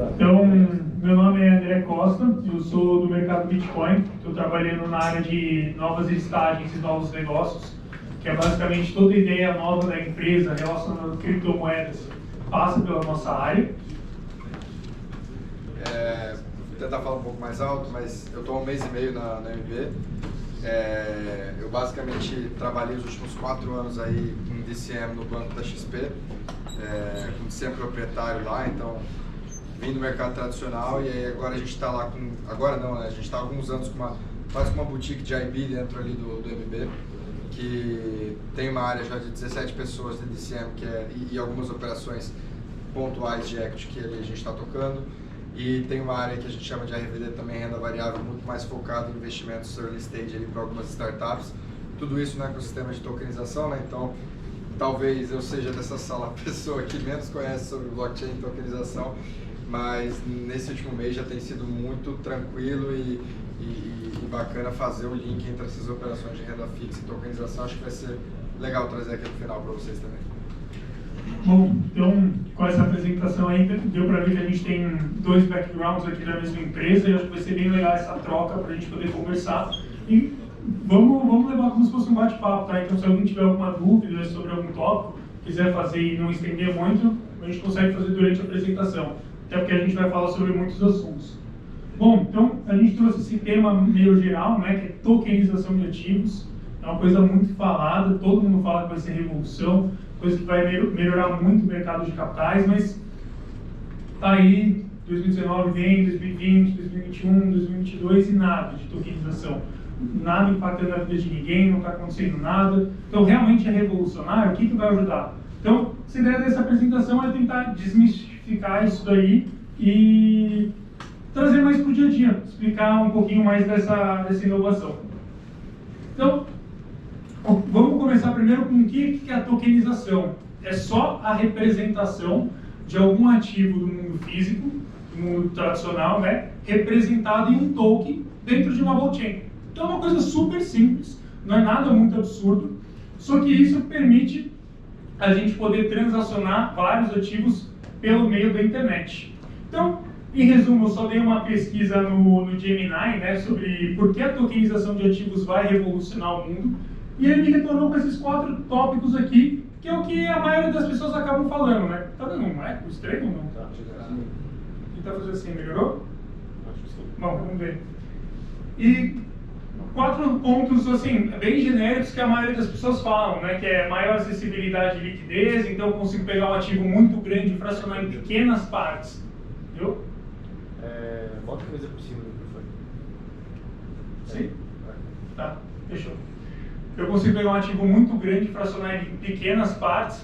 Então, meu nome é André Costa, eu sou do mercado Bitcoin, estou trabalhando na área de novas listagens e novos negócios, que é basicamente toda ideia nova da empresa relacionada a criptomoedas passa pela nossa área. Vou tentar falar um pouco mais alto, mas eu estou há 1 mês e meio na MB. Eu basicamente trabalhei os últimos 4 anos aí em DCM no banco da XP, como DCM proprietário lá, então vim do mercado tradicional e aí agora a gente está lá com... Agora não, né? A gente está há alguns anos quase com uma boutique de IB dentro ali do MB, que tem uma área já de 17 pessoas de DCM e algumas operações pontuais de equity que ali a gente está tocando. E tem uma área que a gente chama de RVD também, renda variável, muito mais focada em investimentos early stage para algumas startups. Tudo isso no ecossistema de tokenização, né? Então, talvez eu seja dessa sala a pessoa que menos conhece sobre blockchain e tokenização, mas nesse último mês já tem sido muito tranquilo e bacana fazer o link entre essas operações de renda fixa e tokenização. Acho que vai ser legal trazer aqui no final para vocês também. Bom, então, com essa apresentação aí, deu para ver que a gente tem 2 backgrounds aqui da mesma empresa e acho que vai ser bem legal essa troca para a gente poder conversar. E vamos levar como se fosse um bate-papo, tá? Então, se alguém tiver alguma dúvida sobre algum tópico, quiser fazer e não estender muito, a gente consegue fazer durante a apresentação, até porque a gente vai falar sobre muitos assuntos. Bom, então, a gente trouxe esse tema meio geral, né, que é tokenização de ativos. É uma coisa muito falada, todo mundo fala que vai ser revolução, coisa que vai melhorar muito o mercado de capitais, mas tá aí, 2019 vem, 2020, 2021, 2022 e nada de tokenização. Nada impactando a vida de ninguém, não está acontecendo nada. Então, realmente é revolucionário, o que vai ajudar? Então, a ideia dessa apresentação é tentar desmistificar isso daí e trazer mais para o dia a dia, explicar um pouquinho mais dessa inovação. Então, vamos começar primeiro com o que é a tokenização. É só a representação de algum ativo do mundo físico, do mundo tradicional, né, representado em um token dentro de uma blockchain. Então é uma coisa super simples, não é nada muito absurdo, só que isso permite a gente poder transacionar vários ativos pelo meio da internet. Então, em resumo, eu só dei uma pesquisa no Gemini, né, sobre por que a tokenização de ativos vai revolucionar o mundo. E ele me retornou com esses 4 tópicos aqui, que é o que a maioria das pessoas acabam falando, né? Tá dando um eco estranho ou não? Tá. Tentar fazer assim, melhorou? Acho que sim. Bom, vamos ver. E 4 pontos, assim, bem genéricos que a maioria das pessoas falam, né? Que é maior acessibilidade e liquidez, então eu consigo pegar um ativo muito grande e fracionar em pequenas partes. Viu? Bota a camisa por cima do microfone. Sim? Tá, fechou. Eu consigo pegar um ativo muito grande e fracionar em pequenas partes.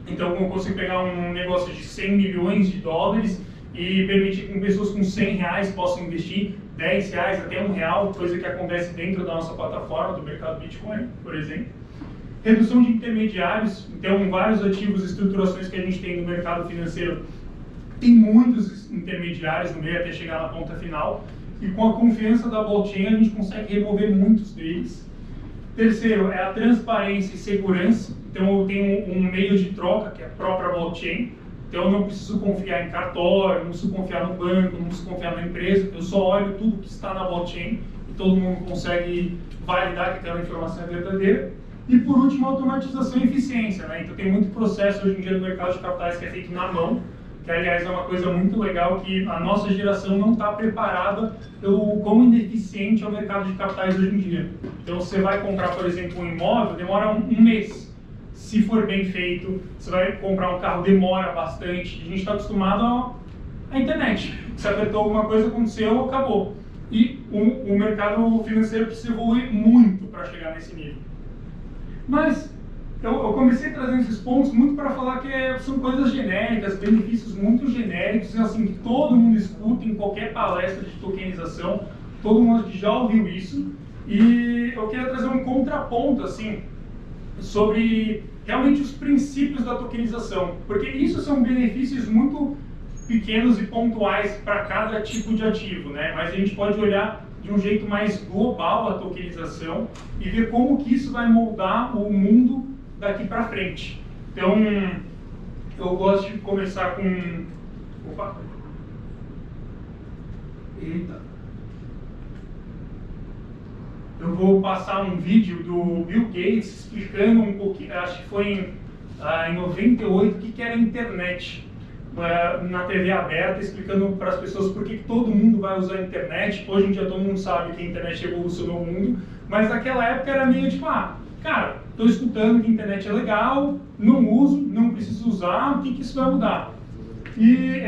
Então, eu consigo pegar um negócio de 100 milhões de dólares e permitir que pessoas com 100 reais possam investir 10 reais até R$1, coisa que acontece dentro da nossa plataforma do mercado Bitcoin, por exemplo. Redução de intermediários. Então, vários ativos e estruturações que a gente tem no mercado financeiro tem muitos intermediários no meio até chegar na ponta final. E com a confiança da blockchain, a gente consegue remover muitos deles. Terceiro, é a transparência e segurança. Então, eu tenho um meio de troca, que é a própria blockchain. Então, eu não preciso confiar em cartório, não preciso confiar no banco, não preciso confiar na empresa. Eu só olho tudo que está na blockchain e todo mundo consegue validar que aquela informação é verdadeira. E, por último, automatização e eficiência, né? Então, tem muito processo hoje em dia no mercado de capitais que é feito na mão, que, aliás, é uma coisa muito legal que a nossa geração não está preparada pelo quão ineficiente é o mercado de capitais hoje em dia. Então, você vai comprar, por exemplo, um imóvel, demora um mês. Se for bem feito, você vai comprar um carro, demora bastante. A gente está acostumado à internet. Se apertou alguma coisa, aconteceu, acabou. E o mercado financeiro precisa evoluir muito para chegar nesse nível. Mas eu comecei trazendo esses pontos muito para falar que são coisas genéricas, benefícios muito genéricos, assim, que todo mundo escuta em qualquer palestra de tokenização, todo mundo que já ouviu isso. E eu queria trazer um contraponto, assim, sobre realmente os princípios da tokenização, porque isso são benefícios muito pequenos e pontuais para cada tipo de ativo, né? Mas a gente pode olhar de um jeito mais global a tokenização e ver como que isso vai moldar o mundo daqui para frente. Então, eu gosto de começar com... Opa! Eita. Eu vou passar um vídeo do Bill Gates explicando um pouquinho, acho que foi em 98, o que era a internet. Na TV aberta, explicando para as pessoas por que todo mundo vai usar a internet. Hoje em dia todo mundo sabe que a internet revolucionou o mundo, mas naquela época era meio tipo, cara, estou escutando que a internet é legal, não uso, não preciso usar, o que isso vai mudar? E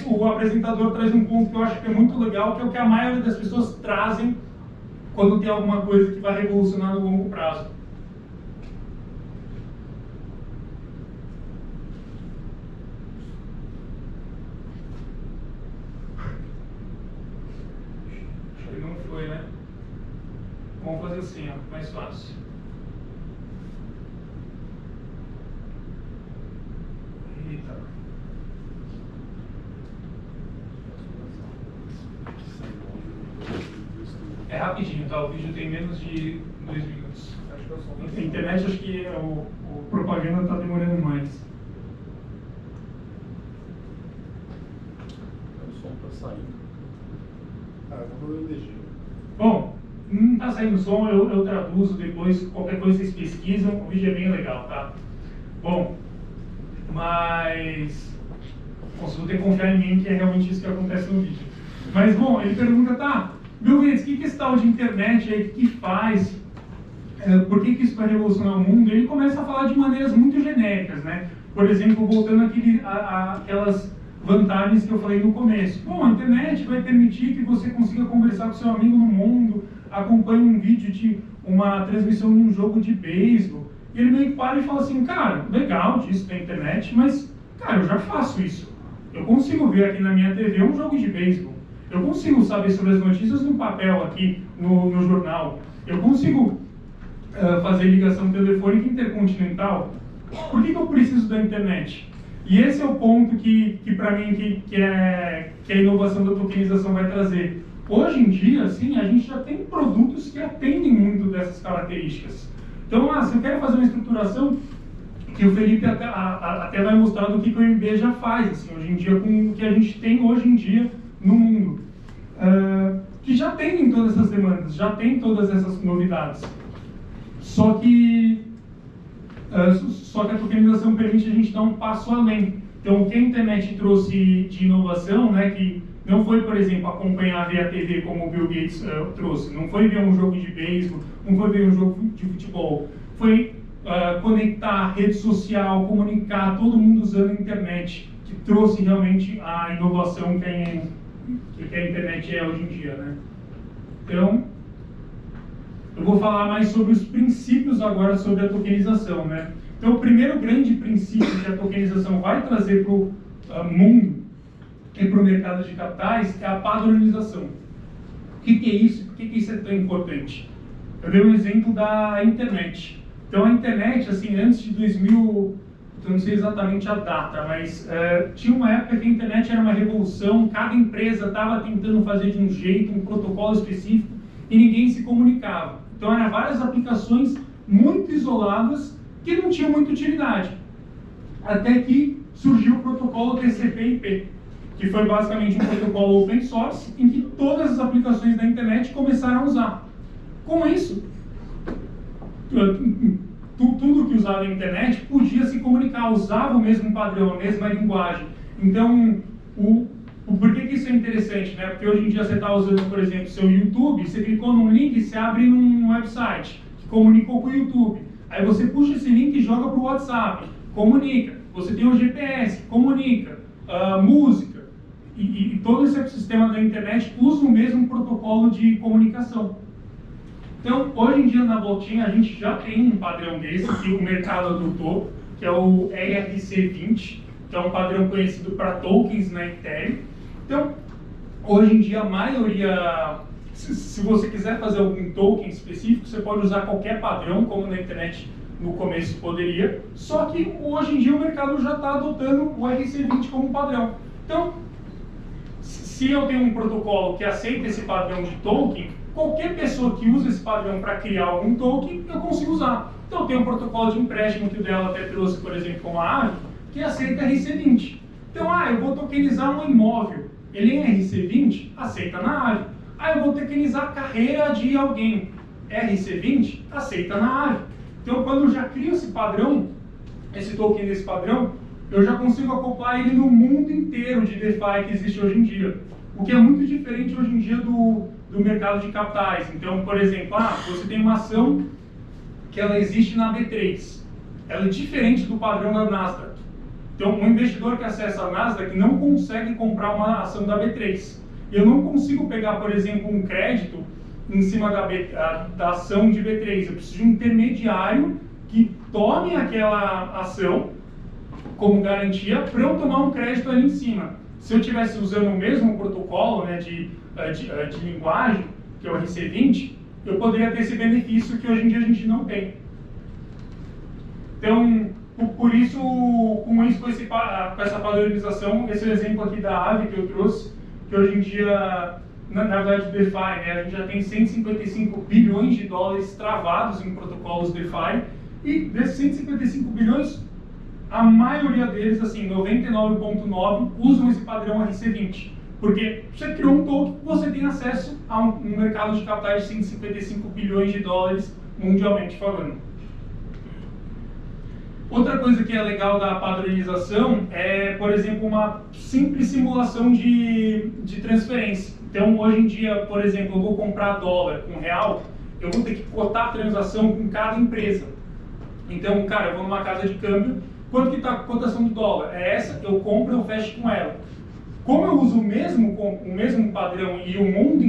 o apresentador traz um ponto que eu acho que é muito legal, que é o que a maioria das pessoas trazem quando tem alguma coisa que vai revolucionar no longo prazo. Acho que não foi, né? Vamos fazer assim, ó, mais fácil. Eita. É rapidinho, tá? O vídeo tem menos de 2 minutos. Acho que eu sou A internet, acho que o propaganda está demorando mais. O som tá saindo. Ah, eu vou fazer o DG. Bom, não está saindo som, eu traduzo depois, qualquer coisa vocês pesquisam, o vídeo é bem legal, tá? Bom, mas... Bom, vocês vão ter que confiar em mim que é realmente isso que acontece no vídeo. Mas, bom, ele pergunta, tá, Bill Gates, o que esse tal de internet aí, o que faz? Por que isso vai revolucionar o mundo? Ele começa a falar de maneiras muito genéricas, né? Por exemplo, voltando aquelas vantagens que eu falei no começo. Bom, a internet vai permitir que você consiga conversar com seu amigo no mundo, acompanhe um vídeo de uma transmissão de um jogo de beisebol. E ele meio que para e fala assim, cara, legal disso da internet, mas, cara, eu já faço isso. Eu consigo ver aqui na minha TV um jogo de beisebol. Eu consigo saber sobre as notícias no papel aqui, no jornal. Eu consigo fazer ligação telefônica intercontinental. Por que eu preciso da internet? E esse é o ponto que para mim, que a inovação da tokenização vai trazer. Hoje em dia, assim, a gente já tem produtos que atendem muito dessas características. Então, se eu quero fazer uma estruturação, que o Felipe até vai mostrar do que o MB já faz, assim, hoje em dia, com o que a gente tem hoje em dia no mundo. Que já tem todas essas demandas, já tem todas essas novidades. Só que a tokenização permite a gente dar um passo além. Então, o que a internet trouxe de inovação, né, que não foi, por exemplo, acompanhar via TV como o Bill Gates trouxe, não foi ver um jogo de beisebol, não foi ver um jogo de futebol, foi conectar rede social, comunicar, todo mundo usando a internet, que trouxe realmente a inovação que a internet é hoje em dia, né? Então, eu vou falar mais sobre os princípios agora sobre a tokenização, né? Então, o primeiro grande princípio que a tokenização vai trazer para o mundo e para o mercado de capitais é a padronização. O que é isso? Por que isso é tão importante? Eu dei um exemplo da internet. Então, a internet, assim, antes de 2000, eu não sei exatamente a data, mas tinha uma época que a internet era uma revolução, cada empresa estava tentando fazer de um jeito, um protocolo específico, e ninguém se comunicava. Então, eram várias aplicações muito isoladas que não tinham muita utilidade. Até que surgiu o protocolo TCP/IP, que foi basicamente um protocolo open source em que todas as aplicações da internet começaram a usar. Com isso, tudo que usava a internet podia se comunicar, usava o mesmo padrão, a mesma linguagem. Então, por que isso é interessante, né? Porque hoje em dia você está usando, por exemplo, seu YouTube, você clicou num link e você abre num website que comunicou com o YouTube. Aí você puxa esse link e joga para o WhatsApp, comunica. Você tem o GPS, comunica, música. E todo esse ecossistema da internet usa o mesmo protocolo de comunicação. Então, hoje em dia na blockchain a gente já tem um padrão desse que o mercado adotou, que é o ERC20, que é um padrão conhecido para tokens na Ethereum. Então, hoje em dia a maioria, se você quiser fazer algum token específico, você pode usar qualquer padrão, como na internet no começo poderia, só que hoje em dia o mercado já está adotando o ERC20 como padrão. Então, se eu tenho um protocolo que aceita esse padrão de token, qualquer pessoa que usa esse padrão para criar algum token, eu consigo usar. Então, tem um protocolo de empréstimo que o dela até trouxe, por exemplo, com a Aave, que aceita RC20. Então, eu vou tokenizar um imóvel. ele é RC20, aceita na AVE. Eu vou tokenizar a carreira de alguém, RC20, aceita na AVE. Então, quando eu já crio esse padrão, esse token desse padrão, eu já consigo acoplar ele no mundo inteiro de DeFi que existe hoje em dia. O que é muito diferente hoje em dia do mercado de capitais. Então, por exemplo, você tem uma ação que ela existe na B3. Ela é diferente do padrão da Nasdaq. Então, um investidor que acessa a Nasdaq não consegue comprar uma ação da B3. Eu não consigo pegar, por exemplo, um crédito em cima da ação de B3. Eu preciso de um intermediário que tome aquela ação como garantia para eu tomar um crédito ali em cima. Se eu estivesse usando o mesmo protocolo, né, de linguagem, que é o RC20, eu poderia ter esse benefício que hoje em dia a gente não tem. Então, por isso, com essa padronização, esse exemplo aqui da AVE que eu trouxe, que hoje em dia, na verdade, DeFi, né, a gente já tem 155 bilhões de dólares travados em protocolos DeFi, e desses 155 bilhões, a maioria deles, assim, 99,9%, usam esse padrão RC20. Porque você criou um token, você tem acesso a um mercado de capitais de 155 bilhões de dólares mundialmente falando. Outra coisa que é legal da padronização é, por exemplo, uma simples simulação de transferência. Então, hoje em dia, por exemplo, eu vou comprar dólar com real, eu vou ter que cotar a transação com cada empresa. Então, cara, eu vou numa casa de câmbio, quanto que está a cotação do dólar? É essa, eu compro, eu fecho com ela. Como eu uso o mesmo padrão e o mundo